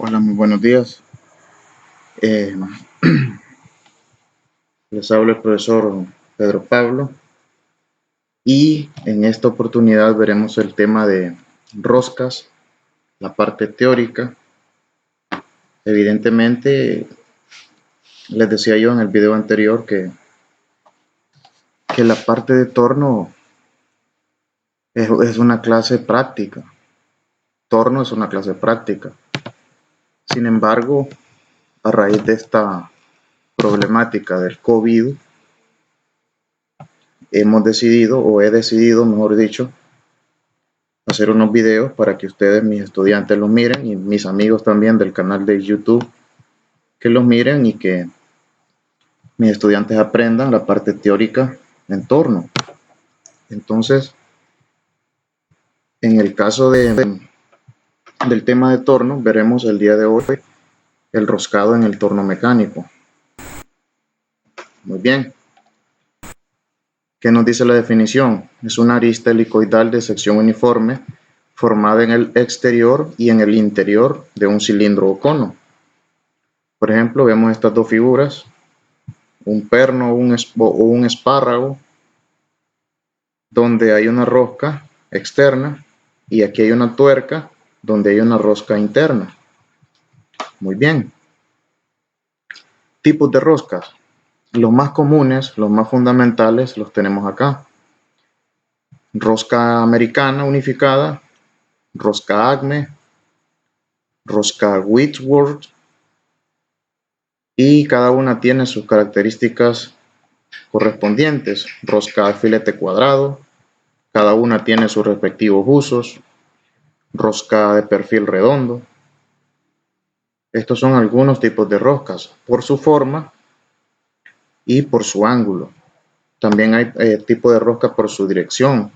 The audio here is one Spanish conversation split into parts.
Hola, muy buenos días. Eh, Les habla el profesor Pedro Pablo y en esta oportunidad veremos el tema de roscas, la parte teórica. Evidentemente, les decía yo en el video anterior que la parte de torno es una clase práctica. Torno es una clase práctica. Sin embargo, a raíz de esta problemática del COVID, hemos decidido, o he decidido, mejor dicho, hacer unos videos para que ustedes, mis estudiantes, los miren y mis amigos también del canal de YouTube que los miren y que mis estudiantes aprendan la parte teórica en torno. Entonces, en el caso del tema de torno, veremos el día de hoy el roscado en el torno mecánico. Muy bien. ¿Qué nos dice la definición? Es una arista helicoidal de sección uniforme formada en el exterior y en el interior de un cilindro o cono. Por ejemplo, vemos estas dos figuras, un perno o un espárrago, donde hay una rosca externa y aquí hay una tuerca donde hay una rosca interna. Muy bien. Tipos de roscas. Los más comunes, los más fundamentales, los tenemos acá. Rosca americana unificada, rosca Acme, rosca Whitworth, y cada una tiene sus características correspondientes. Rosca filete cuadrado, cada una tiene sus respectivos usos. Rosca de perfil redondo. Estos son algunos tipos de roscas por su forma y por su ángulo. También hay tipo de rosca por su dirección.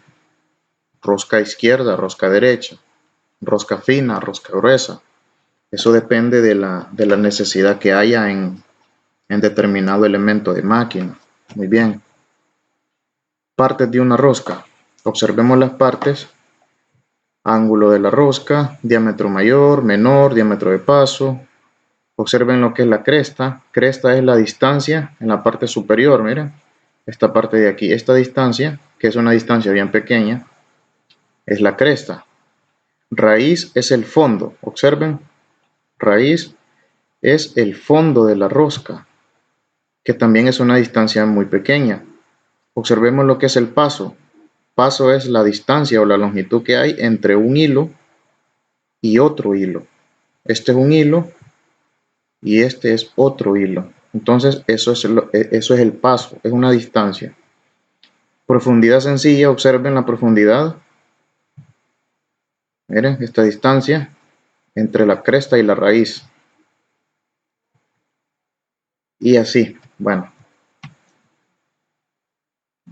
Rosca izquierda, rosca derecha, rosca fina, rosca gruesa. Eso depende de la necesidad que haya en determinado elemento de máquina. Muy bien. Partes de una rosca. Observemos las partes. Ángulo de la rosca, diámetro mayor, menor, diámetro de paso. Observen lo que es la cresta. Cresta es la distancia en la parte superior, miren. Esta parte de aquí, esta distancia, que es una distancia bien pequeña, es la cresta. Raíz es el fondo. Observen, raíz es el fondo de la rosca, que también es una distancia muy pequeña. Observemos lo que es el paso. Paso es la distancia o la longitud que hay entre un hilo y otro hilo. Este es un hilo y este es otro hilo. Entonces eso es el paso, es una distancia. Profundidad sencilla, observen la profundidad. Miren esta distancia entre la cresta y la raíz. Y así, bueno.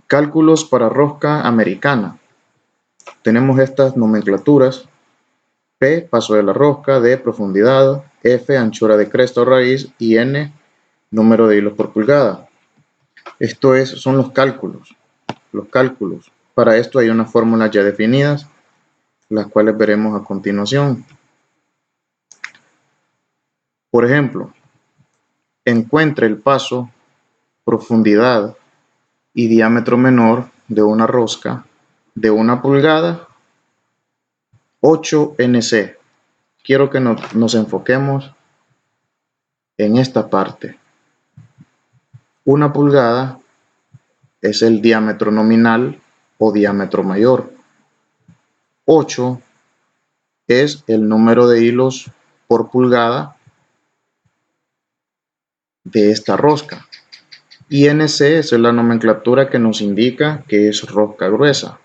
Cálculos para rosca americana. Tenemos estas nomenclaturas. P, paso de la rosca, D, profundidad, F, anchura de cresta o raíz y N, número de hilos por pulgada. Son los cálculos. Los cálculos. Para esto hay unas fórmulas ya definidas, las cuales veremos a continuación. Por ejemplo, encuentre el paso, profundidad y diámetro menor de una rosca de 1 pulgada 8NC. Quiero que nos enfoquemos en esta parte. 1 pulgada es el diámetro nominal o diámetro mayor. 8 es el número de hilos por pulgada de esta rosca. Y NC es la nomenclatura que nos indica que es rosca gruesa.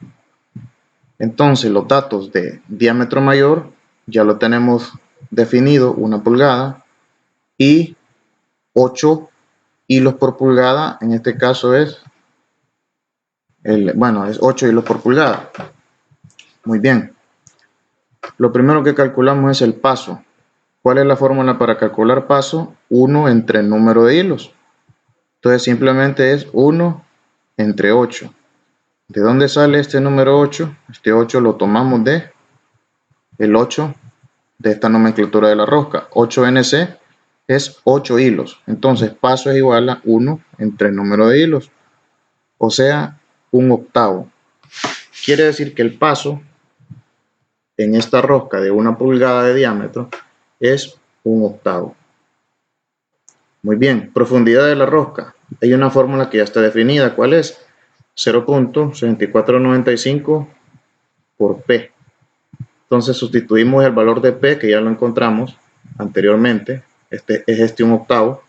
Entonces los datos de diámetro mayor ya lo tenemos definido, 1 pulgada, y 8 hilos por pulgada, en este caso es 8 hilos por pulgada. Muy bien. Lo primero que calculamos es el paso. ¿Cuál es la fórmula para calcular paso? 1 entre el número de hilos. Entonces simplemente es 1 entre 8. ¿De dónde sale este número 8? Este 8 lo tomamos el 8 de esta nomenclatura de la rosca. 8NC es 8 hilos. Entonces paso es igual a 1 entre el número de hilos, o sea, 1/8. Quiere decir que el paso en esta rosca de 1 pulgada de diámetro es 1/8. Muy bien, profundidad de la rosca. Hay una fórmula que ya está definida. ¿Cuál es? 0.6495 por P. Entonces sustituimos el valor de P, que ya lo encontramos anteriormente. Este es 1/8.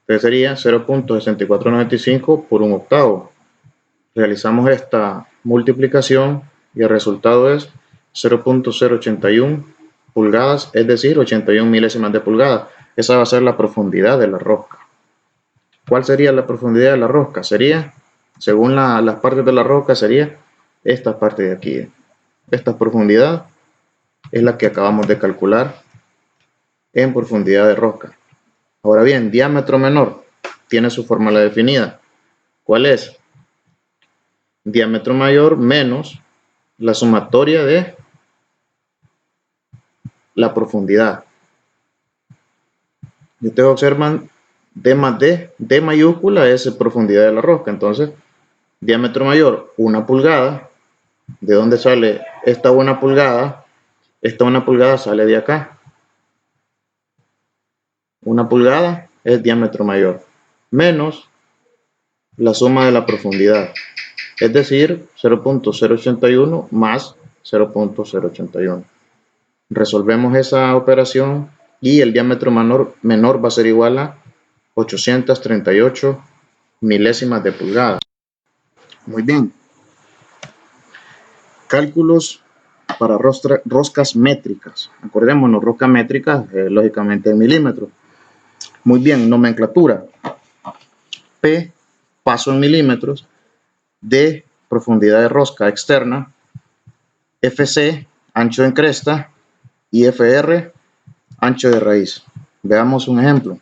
Entonces sería 0.6495 por 1/8. Realizamos esta multiplicación y el resultado es 0.081 pulgadas, es decir, 81 milésimas de pulgada. Esa va a ser la profundidad de la rosca. ¿Cuál sería la profundidad de la rosca? Sería, según las partes de la rosca, sería esta parte de aquí. Esta profundidad es la que acabamos de calcular en profundidad de rosca. Ahora bien, diámetro menor tiene su fórmula definida. ¿Cuál es? Diámetro mayor menos la sumatoria de la profundidad. Y ustedes observan D más D mayúscula es profundidad de la rosca. Entonces, diámetro mayor, 1 pulgada. ¿De dónde sale esta 1 pulgada? Esta 1 pulgada sale de acá. 1 pulgada es diámetro mayor. Menos la suma de la profundidad. Es decir, 0.081 más 0.081. Resolvemos esa operación y el diámetro menor va a ser igual a 838 milésimas de pulgada. Muy bien. Cálculos para roscas métricas. Acordémonos, roscas métricas, lógicamente en milímetros. Muy bien, nomenclatura. P, paso en milímetros. D, profundidad de rosca externa. FC, ancho en cresta. Y FR, ancho de raíz. Veamos un ejemplo.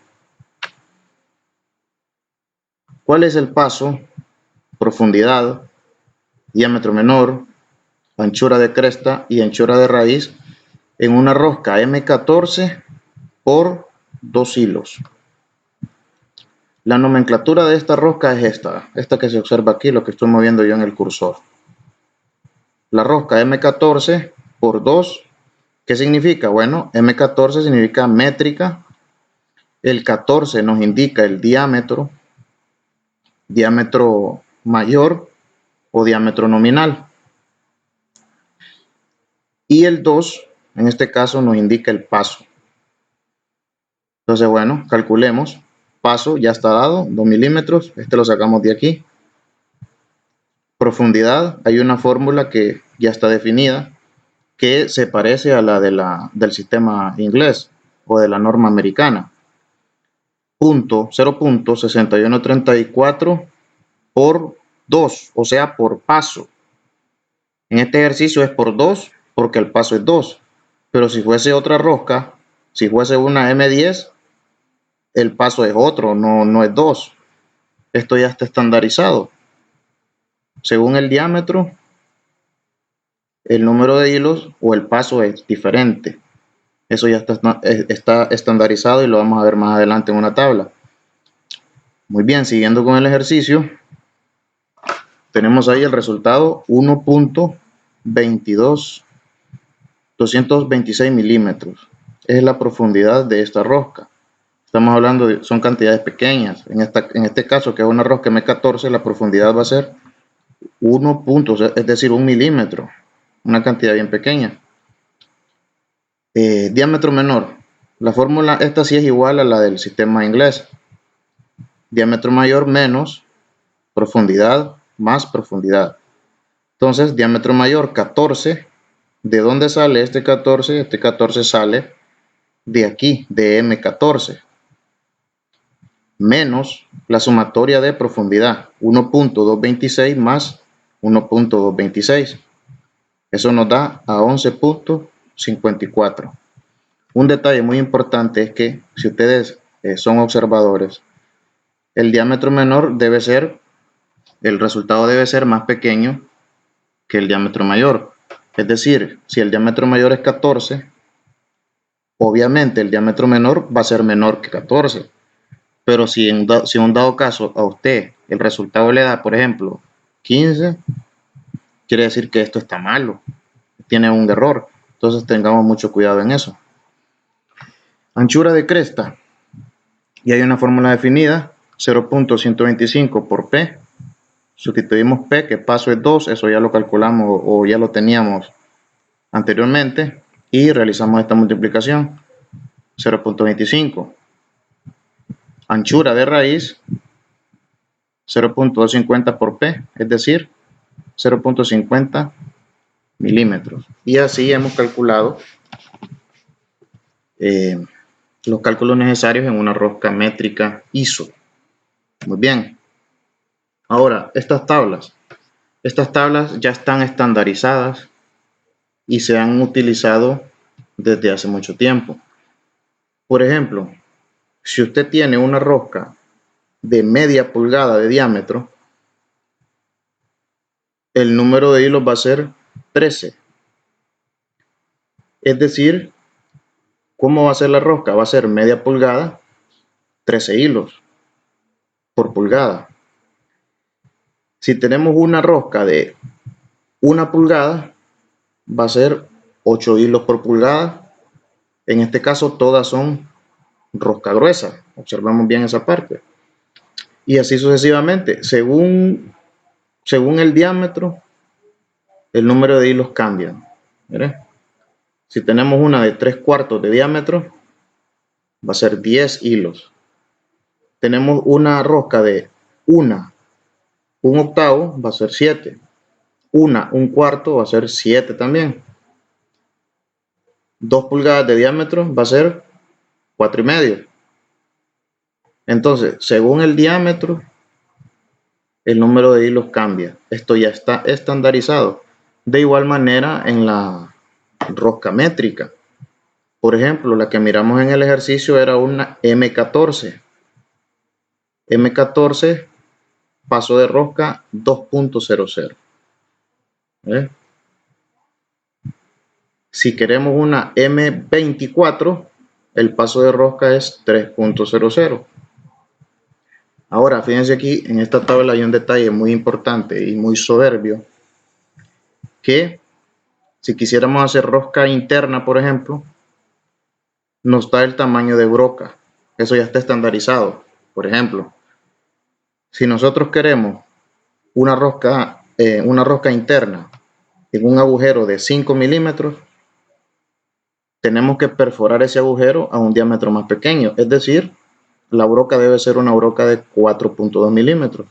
¿Cuál es el paso, profundidad, diámetro menor, anchura de cresta y anchura de raíz en una rosca M14 por 2 hilos? La nomenclatura de esta rosca es esta que se observa aquí, lo que estoy moviendo yo en el cursor. La rosca M14 por 2, ¿qué significa? Bueno, M14 significa métrica, el 14 nos indica el diámetro mayor o diámetro nominal. Y el 2, en este caso, nos indica el paso. Entonces, bueno, calculemos. Paso ya está dado, 2 milímetros. Este lo sacamos de aquí. Profundidad, hay una fórmula que ya está definida, que se parece a la del sistema inglés o de la norma americana. 0.6134 por 2, o sea, por paso. En este ejercicio es por 2 porque el paso es 2. Pero si fuese otra rosca, si fuese una M10, el paso es otro, no es 2. Esto ya está estandarizado. Según el diámetro, el número de hilos o el paso es diferente. Eso ya está estandarizado y lo vamos a ver más adelante en una tabla. Muy bien, siguiendo con el ejercicio, tenemos ahí el resultado 226 milímetros. Es la profundidad de esta rosca. Estamos hablando son cantidades pequeñas. En este caso, que es una rosca M14, la profundidad va a ser 1 punto, es decir, 1 milímetro. Una cantidad bien pequeña. Diámetro menor. La fórmula esta sí es igual a la del sistema inglés. Diámetro mayor menos profundidad más profundidad. Entonces, diámetro mayor 14. ¿De dónde sale este 14? Este 14 sale de aquí, de M14. Menos la sumatoria de profundidad, 1.226 más 1.226. Eso nos da a 11.54. Un detalle muy importante es que si ustedes son observadores, el diámetro menor el resultado debe ser más pequeño que el diámetro mayor. Es decir, si el diámetro mayor es 14, Obviamente el diámetro menor va a ser menor que 14, pero si en un dado caso a usted el resultado le da, por ejemplo, 15, quiere decir que esto está malo, tiene un error. Entonces tengamos mucho cuidado en eso. Anchura de cresta. Y hay una fórmula definida, 0.125 por P. Sustituimos P, que paso es 2, eso ya lo calculamos o ya lo teníamos anteriormente, y realizamos esta multiplicación, 0.25. Anchura de raíz, 0.250 por P, es decir, 0.50 milímetros. Y así hemos calculado los cálculos necesarios en una rosca métrica ISO. Muy bien. Ahora, estas tablas ya están estandarizadas y se han utilizado desde hace mucho tiempo. Por ejemplo, si usted tiene una rosca de media pulgada de diámetro, el número de hilos va a ser 13. Es decir, ¿cómo va a ser la rosca? Va a ser media pulgada, 13 hilos por pulgada. Si tenemos una rosca de 1 pulgada, va a ser 8 hilos por pulgada. En este caso, todas son rosca gruesa. Observamos bien esa parte. Y así sucesivamente. Según el diámetro, el número de hilos cambia. ¿Mire? Si tenemos una de 3/4 de diámetro, va a ser 10 hilos. Tenemos una rosca de 1 octavo, va a ser 7. 1 cuarto va a ser 7 también. 2 pulgadas de diámetro va a ser 4,5. Entonces, según el diámetro, el número de hilos cambia. Esto ya está estandarizado. De igual manera en la rosca métrica. Por ejemplo, la que miramos en el ejercicio era una M14. M14, paso de rosca 2.00. Si queremos una M24, el paso de rosca es 3.00. Ahora, fíjense aquí, en esta tabla hay un detalle muy importante y muy soberbio, que si quisiéramos hacer rosca interna, por ejemplo, nos da el tamaño de broca. Eso ya está estandarizado. Por ejemplo, si nosotros queremos una rosca interna en un agujero de 5 milímetros, tenemos que perforar ese agujero a un diámetro más pequeño. Es decir, la broca debe ser una broca de 4.2 milímetros.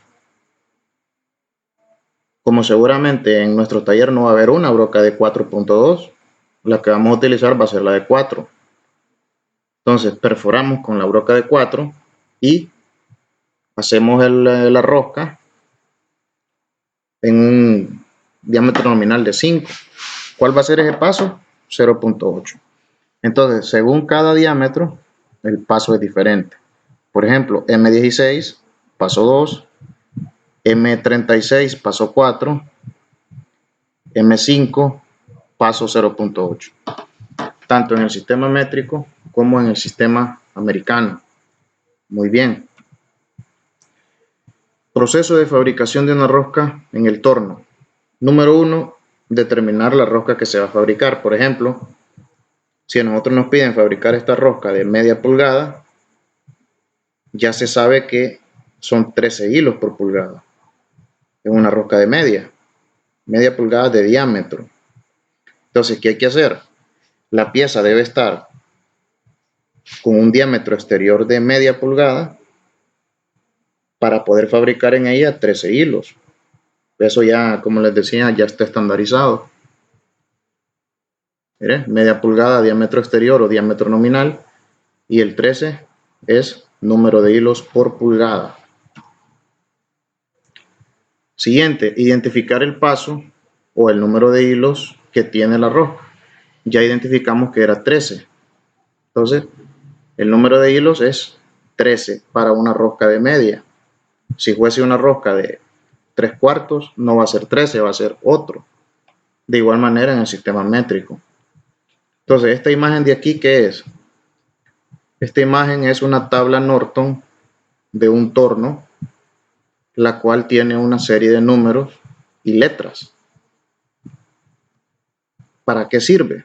Como seguramente en nuestro taller no va a haber una broca de 4.2, la que vamos a utilizar va a ser la de 4. Entonces perforamos con la broca de 4 y hacemos la rosca en un diámetro nominal de 5. ¿Cuál va a ser ese paso? 0.8. Entonces, según cada diámetro, el paso es diferente. Por ejemplo, M16, paso 2, M36, paso 4, M5, paso 0.8. Tanto en el sistema métrico como en el sistema americano. Muy bien. Proceso de fabricación de una rosca en el torno. Número 1, determinar la rosca que se va a fabricar. Por ejemplo, si a nosotros nos piden fabricar esta rosca de media pulgada, ya se sabe que son 13 hilos por pulgada. Es una rosca de media pulgada de diámetro. Entonces, ¿qué hay que hacer? La pieza debe estar con un diámetro exterior de media pulgada para poder fabricar en ella 13 hilos. Eso ya, como les decía, ya está estandarizado. ¿Mire? Media pulgada, diámetro exterior o diámetro nominal, y el 13 es número de hilos por pulgada. Siguiente, identificar el paso o el número de hilos que tiene la rosca. Ya identificamos que era 13. Entonces, el número de hilos es 13 para una rosca de media. Si fuese una rosca de 3/4, no va a ser 13, va a ser otro. De igual manera en el sistema métrico. Entonces, esta imagen de aquí, ¿qué es? Esta imagen es una tabla Norton de un torno, la cual tiene una serie de números y letras. ¿Para qué sirve?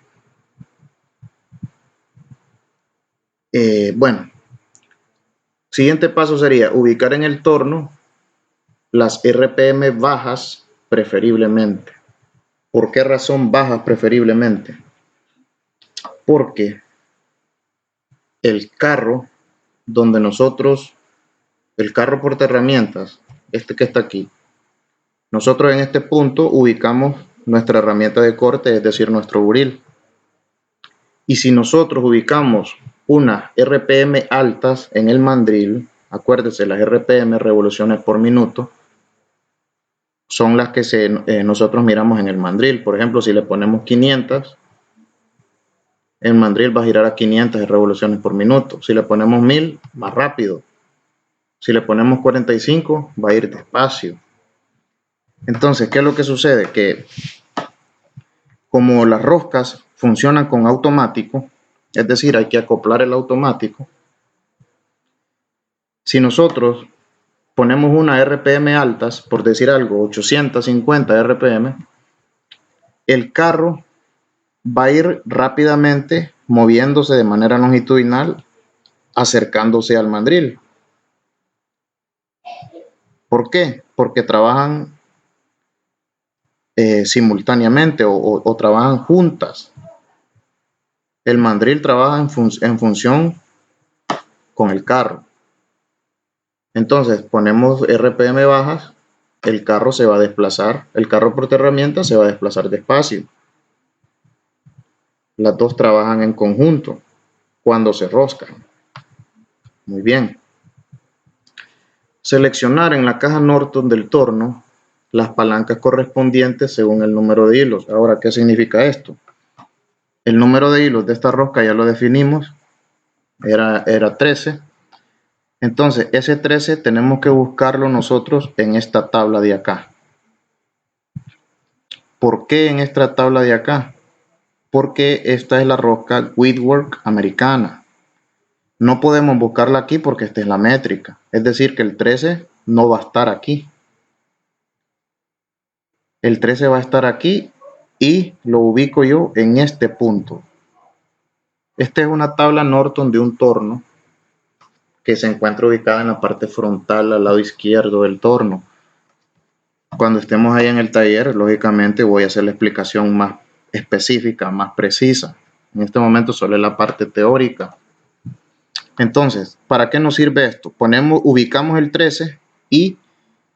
Bueno, siguiente paso sería ubicar en el torno las RPM bajas preferiblemente. ¿Por qué razón bajas preferiblemente? Porque el carro donde nosotros, el carro portaherramientas, este que está aquí, nosotros en este punto ubicamos nuestra herramienta de corte, es decir, nuestro buril. Y si nosotros ubicamos unas RPM altas en el mandril, acuérdense, las RPM, revoluciones por minuto, son las que nosotros miramos en el mandril. Por ejemplo, si le ponemos 500, el mandril va a girar a 500 revoluciones por minuto. Si le ponemos 1000, más rápido. Si le ponemos 45, va a ir despacio. Entonces, ¿qué es lo que sucede? Que como las roscas funcionan con automático, es decir, hay que acoplar el automático, si nosotros ponemos una RPM altas, por decir algo, 850 RPM, el carro va a ir rápidamente moviéndose de manera longitudinal, acercándose al mandril. ¿Por qué? Porque trabajan simultáneamente o trabajan juntas. El mandril trabaja en función con el carro. Entonces ponemos RPM bajas, el carro se va a desplazar, el carro portaherramientas se va a desplazar despacio. Las dos trabajan en conjunto cuando se roscan. Muy bien. Seleccionar en la caja Norton del torno las palancas correspondientes según el número de hilos. Ahora, ¿qué significa esto? El número de hilos de esta rosca ya lo definimos, era 13. Entonces, ese 13 tenemos que buscarlo nosotros en esta tabla de acá. ¿Por qué en esta tabla de acá? Porque esta es la rosca Whitworth americana. No podemos buscarla aquí porque esta es la métrica. Es decir, que el 13 no va a estar aquí. El 13 va a estar aquí y lo ubico yo en este punto. Esta es una tabla Norton de un torno que se encuentra ubicada en la parte frontal al lado izquierdo del torno. Cuando estemos ahí en el taller, lógicamente voy a hacer la explicación más específica, más precisa. En este momento solo es la parte teórica. Entonces, ¿para qué nos sirve esto? Ubicamos el 13 y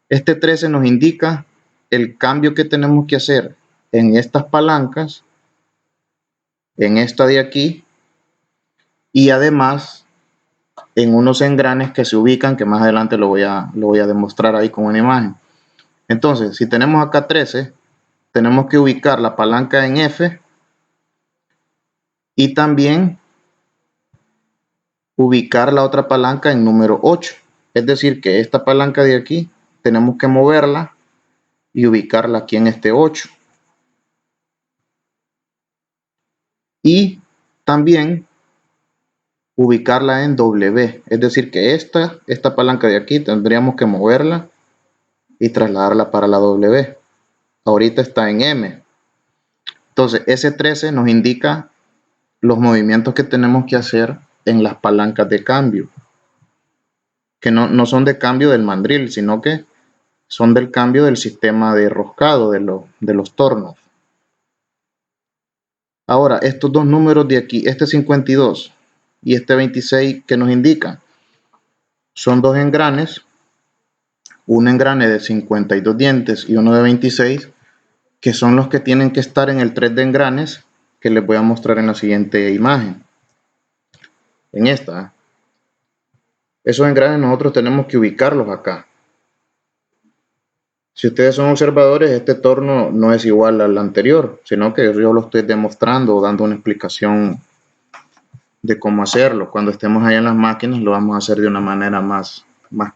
este 13 nos indica el cambio que tenemos que hacer en estas palancas, en esta de aquí, y además en unos engranes que se ubican, que más adelante lo voy a demostrar ahí con una imagen. Entonces, si tenemos acá 13, tenemos que ubicar la palanca en F y también ubicar la otra palanca en número 8. Es decir, que esta palanca de aquí tenemos que moverla y ubicarla aquí en este 8. Y también ubicarla en W. Es decir, que esta palanca de aquí tendríamos que moverla y trasladarla para la W. Ahorita está en M. Entonces, ese 13 nos indica los movimientos que tenemos que hacer en las palancas de cambio, que no son de cambio del mandril, sino que son del cambio del sistema de roscado de los tornos. Ahora, estos dos números de aquí, este 52 y este 26, que nos indican, son dos engranes, un engrane de 52 dientes y uno de 26, que son los que tienen que estar en el 3 de engranes, que les voy a mostrar en la siguiente imagen. En esta. Esos engranes nosotros tenemos que ubicarlos acá. Si ustedes son observadores, este torno no es igual al anterior, sino que yo lo estoy demostrando o dando una explicación de cómo hacerlo. Cuando estemos ahí en las máquinas lo vamos a hacer de una manera más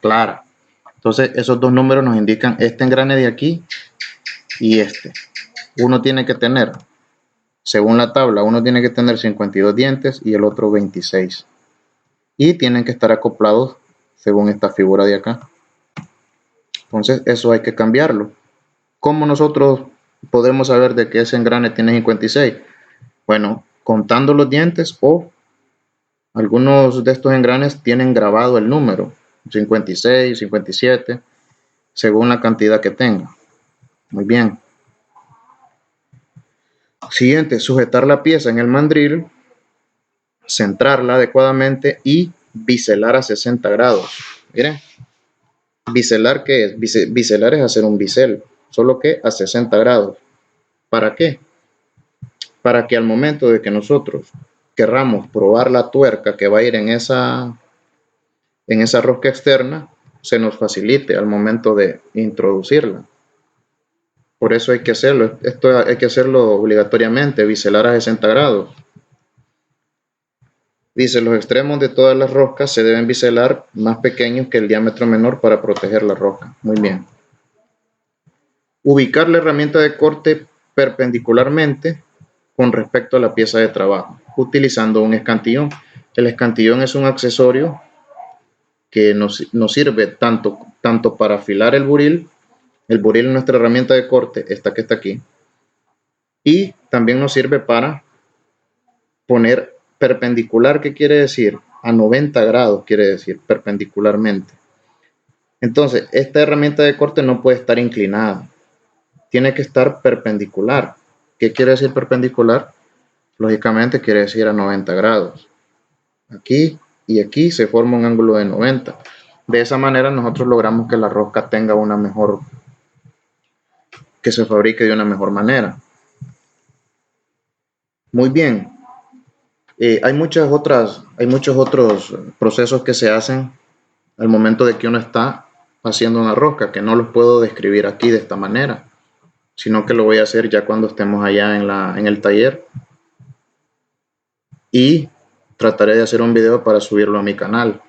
clara. Entonces esos dos números nos indican este engrane de aquí y este. Uno tiene que tener, según la tabla, uno tiene que tener 52 dientes y el otro 26. y tienen que estar acoplados según esta figura de acá. Entonces eso hay que cambiarlo. ¿Cómo nosotros podemos saber de que ese engrane tiene 56? Bueno, contando los dientes, o algunos de estos engranes tienen grabado el número 56, 57, según la cantidad que tenga. Muy bien. Siguiente, sujetar la pieza en el mandril, centrarla adecuadamente y biselar a 60 grados. Miren, biselar, ¿qué es? Biselar es hacer un bisel, solo que a 60 grados. ¿Para qué? Para que al momento de que nosotros querramos probar la tuerca que va a ir en esa rosca externa, se nos facilite al momento de introducirla. Por eso hay que hacerlo. Esto hay que hacerlo obligatoriamente, biselar a 60 grados. Dice, los extremos de todas las roscas se deben biselar más pequeños que el diámetro menor para proteger la rosca. Muy bien. Ubicar la herramienta de corte perpendicularmente con respecto a la pieza de trabajo, utilizando un escantillón. El escantillón es un accesorio que nos sirve tanto para afilar el buril es nuestra herramienta de corte, esta que está aquí, y también nos sirve para poner perpendicular. ¿Qué quiere decir? A 90 grados quiere decir perpendicularmente. Entonces, esta herramienta de corte no puede estar inclinada, tiene que estar perpendicular. ¿Qué quiere decir perpendicular? Lógicamente quiere decir a 90 grados. Aquí y aquí se forma un ángulo de 90. De esa manera nosotros logramos que la rosca tenga una mejor, que se fabrique de una mejor manera. Muy bien. Hay muchos otros procesos que se hacen al momento de que uno está haciendo una rosca, que no los puedo describir aquí de esta manera, sino que lo voy a hacer ya cuando estemos allá en el taller, y trataré de hacer un video para subirlo a mi canal.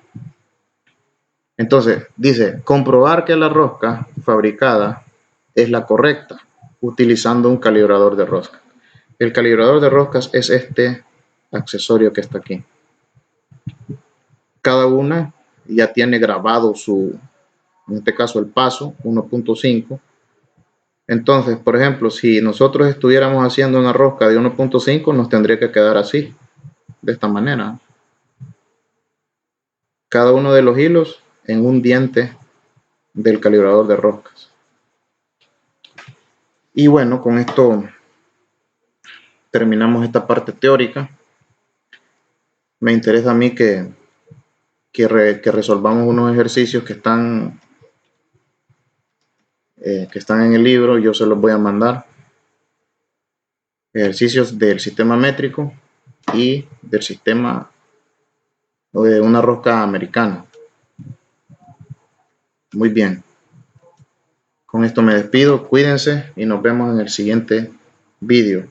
Entonces, dice, comprobar que la rosca fabricada es la correcta utilizando un calibrador de rosca. El calibrador de roscas es este accesorio que está aquí. Cada una ya tiene grabado en este caso el paso 1.5. Entonces, por ejemplo, si nosotros estuviéramos haciendo una rosca de 1.5, nos tendría que quedar así, de esta manera. Cada uno de los hilos en un diente del calibrador de roscas. Y bueno, con esto terminamos esta parte teórica. Me interesa a mí que resolvamos unos ejercicios que están en el libro. Yo se los voy a mandar. Ejercicios del sistema métrico y del sistema de una rosca americana. Muy bien. Con esto me despido. Cuídense y nos vemos en el siguiente vídeo.